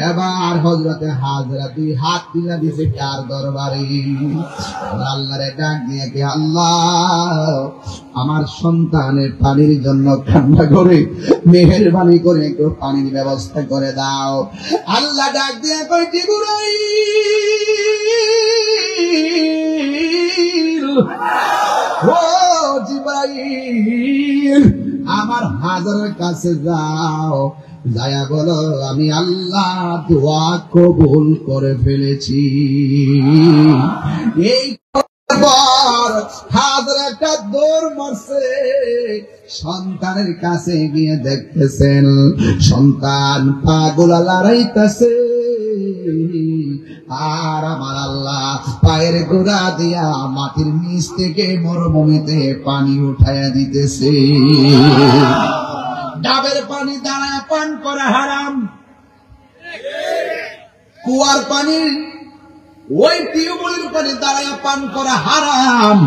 এবার হযরতে হাজরা 2 হাত দিলা দিছে কার দরবারে। আল্লাহরে ডাক দিয়ে কে আল্লাহ, আমার সন্তানের পানির জন্য কান্না করে মেহেরবানি করে একটু পানির ব্যবস্থা করে দাও। আল্লাহ ডাক দিয়ে কই জিবরাইল, ও জিবরাইল, আমার হাজারের কাছে যাও, যায়া বলো আমি আল্লাহ দোয়া কবুল করে ফেলেছি। এই হাজার একটা দৌড় মারছে, সন্তানের কাছে গিয়ে দেখতেছেন সন্তান পাগলা লড়াইতেছে। আর আমার আল্লাহ পায়ের গোড়া দিয়া মাটির নিচ থেকে মরুভূমিতে পানি উঠাইয়া দিতেছে। ডাবের পানি দাঁড়ায় পান করা হারাম, কুয়ার পানি ওই টিউবওয়েলের পানি দাঁড়ায় পান করা হারাম।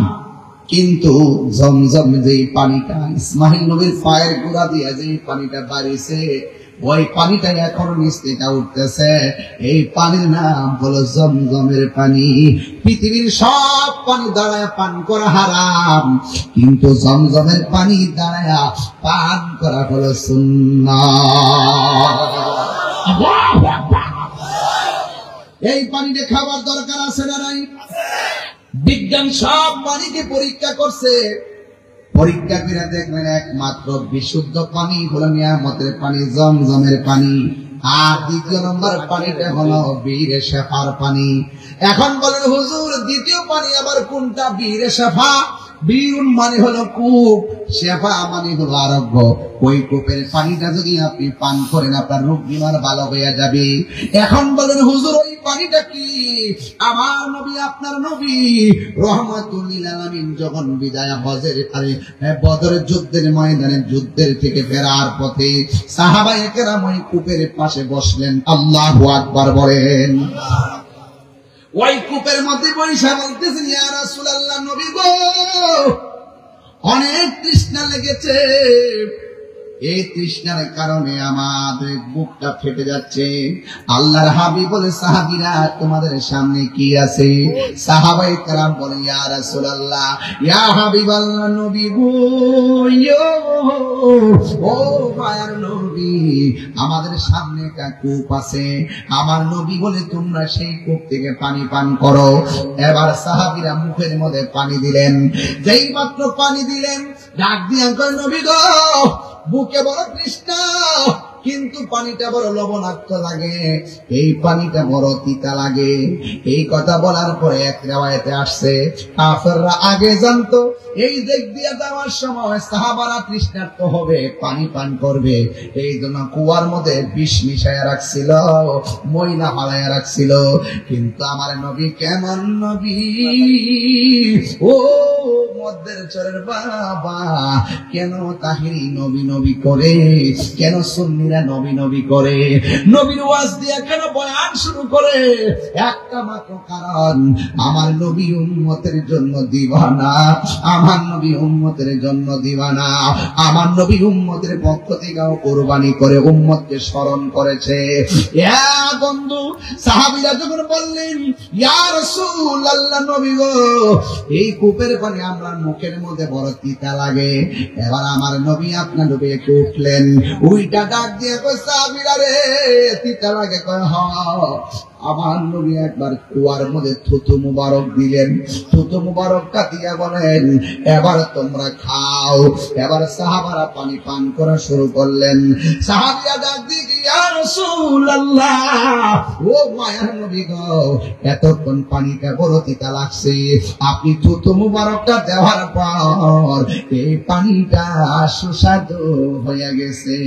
কিন্তু জমজম যে পানিটা ইসমাইল নবীর পায়ের গোড়া দিয়ে যে পানিটা বাড়িছে, ওই পানিটা এখন নিচ থেকে উঠতেছে। এই পানির নাম হলো জমজমের পানি। পৃথিবীর সব পানি দাঁড়ায় পান করা হারাম, কিন্তু জমজমের পানি দাঁড়ায় পান করা হলো সুন্নাত। এই পানিটা খাবার দরকার আছে না নাই? বিজ্ঞান সব পানিকে পরীক্ষা করছে, পরীক্ষা করে দেখবেন একমাত্র বিশুদ্ধ পানি হলো নিয়ামতের পানি, জমজমের পানি। আর দ্বিতীয় নম্বর পানিটা হলো বীরে শেফার পানি। এখন বলেন হুজুর দ্বিতীয় পানি আবার কোনটা? বীরে শেফা। বীরুন মানে হলো কূপ, শেফা মানে হলো আরোগ্য। ওই কূপের পানিটা যদি আপনি পান করেন আপনার রোগ বিমার ভালো হয়ে যাবে। এখন বলেন হুজুর ওই পানিটা কি? আমার নবী আপনার নবী রহমাতুল লিল আলামিন যখন বিদায় হজের বদরের যুদ্ধের ময়দানে যুদ্ধের থেকে ফেরার পথে সাহাবায়ে কেরাম ওই কূপের পাশে বসলেন। আল্লাহু আকবার বলেন। ওই কূপের মধ্যে বৈশা বলতেছেন, ইয়া রাসূলুল্লাহ, নবী গো, অনেক তৃষ্ণা লেগেছে, এই তৃষ্ণার কারণে আমাদের বুকটা ফেটে যাচ্ছে। আল্লাহর হাবিব বলে, সাহাবীরা তোমাদের সামনে কি আছে? সাহাবায়ে কেরাম বলে, ইয়া রাসূলুল্লাহ, ইয়া হাবিবাল্লাহ, নবী গো, ও মায়ার নবী, আমাদের সামনে একটা কূপ আছে। আমার নবী বলে, তোমরা সেই কূপ থেকে পানি পান করো। এবার সাহাবীরা মুখের মধ্যে পানি দিলেন। যেই মাত্র পানি দিলেন, ডাক দিয়ে কয়, নবী গো, বুকে বড় তৃষ্ণা, কিন্তু পানিটা বড় লবণাক্ত লাগে, এই পানিটা বড় তিতা লাগে। এই কথা বলার পরে এক রিওয়ায়াতে আসছে কাফেররা আগে জানতো এই দিক দিয়ে যাওয়ার সময় সাহাবারা তৃষ্ণার্ত হবে, পানি পান করবে, এই জন্য কুয়ার মধ্যে বিষ মিশাইয়া রাখছিল, ময়লা হালাইয়া রাখছিল। কিন্তু আমার নবী কেমন নবী, ও মধ্যের চরের বাবা, কেন তাহিরি নবী নবী করে, কেন সুন্নিরা নবী নবী করে, নবীর ওয়াজ দিয়ে কেন বয়ান শুরু করে? একটা মাত্র কারণ, আমার নবী উম্মতের জন্য দিবানা, আমার নবী উম্মতের জন্য দিবানা, আমার নবী উম্মতের পক্ষ থেকেও কুরবানি করে উম্মতকে স্মরণ করেছে। ইয়া বন্ধু, সাহাবীরা যখন বললেন, ইয়া রাসূলুল্লাহ, নবী গো, এই কূপের পানি আমরা মুখের মধ্যে বড় তিতা লাগে। এবার আমার নবী আপনার নবী একটু উঠলেন, উইটা ডাক দিয়ে কই, সাহাবীরা রে, তিতা লাগে? কয়, হ্যাঁ। আমার নবী একবার কুয়ার মধ্যে থুতু মুবারক দিলেন, থুতু মুবারকটা দিয়া বলেন, এবার তোমরা খাও। এবার সাহাবারা পানি পান করা শুরু করলেন। সাহাবীরা ডাক দিয়ে, ইয়া রাসূলুল্লাহ, ও মায়ার নবী গো, এতক্ষণ পানিটা বড় তিতা লাগছে, আপনি থুতু মুবারকটা দেওয়ার পর এই পানিটা সুস্বাদু হয়ে গেছে।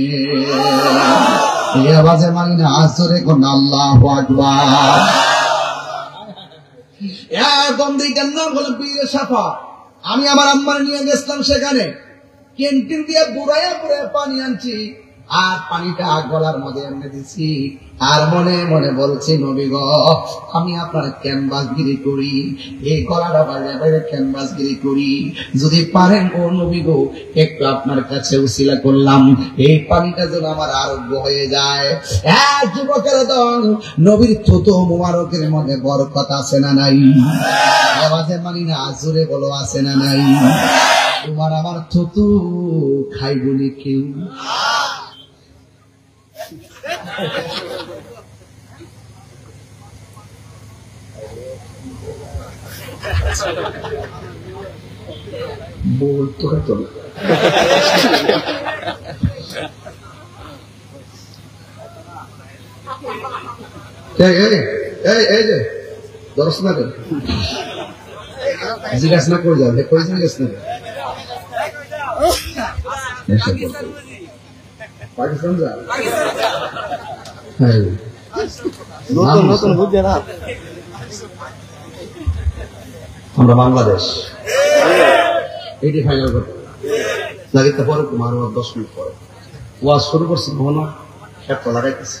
এই আওয়াজে মানি না, আসরে কোন আল্লাহু আকবার। একদম দিকের নাম হলো বীরে শেফা। আমি আমার আম্মার নিয়ে গেছিলাম, সেখানে ক্যান্টিন দিয়ে বুড়াইয়া বুড়াইয়া পানি আনছি, আর পানিটা গলার মধ্যে এনে দিছি, আর মনে মনে বলছি, নবী গো, আমি আপনার ক্যানভাসগিরি করি, এই গলাটা বাইরে বাইরে ক্যানভাসগিরি করি, যদি পারেন ও নবী গো, একটু আপনার কাছে উসিলা করলাম, এই পানিটা যেন আমার আরোগ্য হয়ে যায়। এক যুবকের দল, নবীর থুতু মুবারকের মধ্যে বরকত আছে না নাই? আওয়াজে মানি না, জোরে বলো, আছে না নাই? তোমার আমার থুতু খাই বলি কেউ? বলতো তো এই যে দর্শনা জিজ্ঞাসা করে যাবে, করে জিজ্ঞাসা পাকিস্তান যা নতুন নতুন বুঝছে না, আমরা বাংলাদেশ এইটি ফাইনাল করতে লাগে। পরে তোমার 10 মিনিট পরে ওয়াজ শুরু করছি, কখনো খেপ লাগাইতেছি,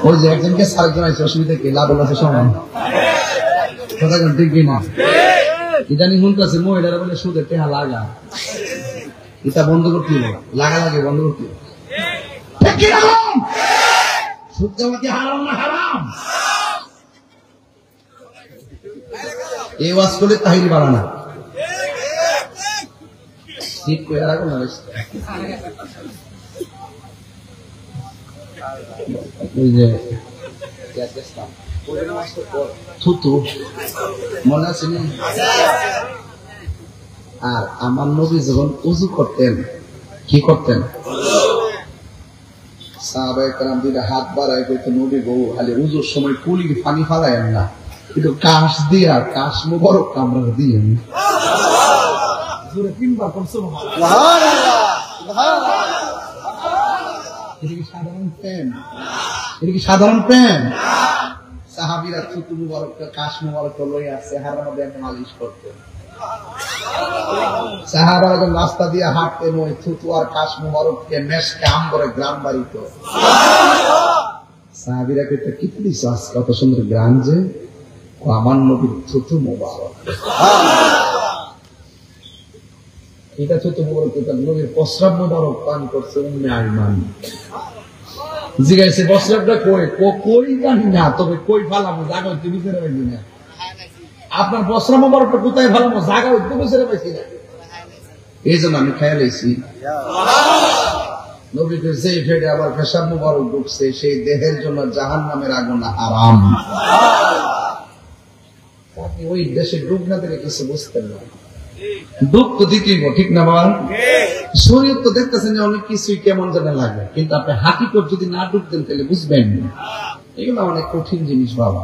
ওই যে একজনকে সার্জন আছে, অসুবিধা কি? লাভ আছে সমান কথা ঠিক কিনা? ইদানি শুনতেছে মহিলারা বলে সুদের টেহা লাগা, এটা বন্ধ করতে হবে, লাগা লাগে বন্ধ করতে হবে। সুদ দেওয়া কি হারাম না হারাম? এই ওয়াজ করলে তাহিরি বাড়ানা ঠিক করে রাখো না। ওই যে থুতু মনে আছে না? আর আমার নবী যখন উজু করতেন কি করতেন? সাহাবায়ে কেরাম দুইটা হাত বাড়ায় কইতো, নবী গো খালি উজুর সময় পুলির পানি ফালায়েন না, কিন্তু কাশ দিয়া কাশ মুবারক কামড়া দিয়েন। জোরে তিনবার করছো সুবহানাল্লাহ সুবহানাল্লাহ। এটা কি সাধারণ প্রেম? এটা কি সাধারণ প্রেম? সাহাবীরা থুতু মুবারক কাশ মুবারক লইয়া চেহারার মধ্যে মালিশ করতেন। সাহাবারা যখন রাস্তা দিয়ে হাঁটতেন ওই থুতু আর কাশ মুবারককে মেশকে আম করে গ্রাম বাড়িত। সাহাবীরা কইতো, কি দিছ আজকে কত সুন্দর গ্রাম যে, আমার নবীর থুতু মুবারক। এটা থুতু মুবারক, নবীর প্রস্রাব মুবারক পান করছে উম্মে আইমান। জিজ্ঞাসা প্রস্রাবটা কই? কই জানি না, তবে কই ফালামো জায়গা হইতে বিচারে পাইছি না। আপনার প্রস্রাব মুবারকটা কোথায় ফালামো জায়গা হইতে বিচারে পাইছি না, এই জন্য আমি খেয়াল হয়েছি। নবীকে যেই ফেটে আবার পেশাব মুবারক ঢুকছে, সেই দেহের জন্য জাহান্নামের আগুন হারাম। ওই দেশে ডুব না দিলে কিছু বুঝতেন না, ডুব তো দিতেই ঠিক না বাবা? শরীর তো দেখতেছেন যে অনেক কিছুই কেমন যেন লাগে, কিন্তু আপনি হাকিকত যদি না ডুব দেন তাহলে বুঝবেন। এগুলো অনেক কঠিন জিনিস বাবা,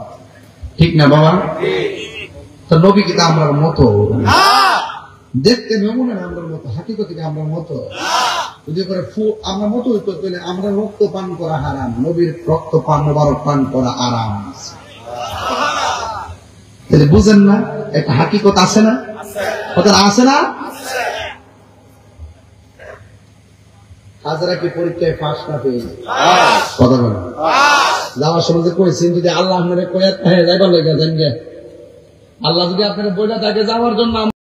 ঠিক না বাবা? তো নবী কিন্তু আমরার মতো দেখতে নমুনা আমরার মতো, হাকিকত আমরার মতো। যদি করে আমরা মতো পেলে আমরা রক্ত পান করা হারাম, নবীর রক্ত পান মোবারক পান করা আরাম। তাহলে বুঝেন না একটা হাকিকত আছে না? কথা আছে না? হাজারা কি পরীক্ষায় পাস না পেয়ে কথা বলেন? যাওয়ার সময় কইছেন যদি আল্লাহ আপনারা কয়ে যাইবার লেগে যান, আল্লাহ যদি আপনারা বইটা থাকে যাওয়ার জন্য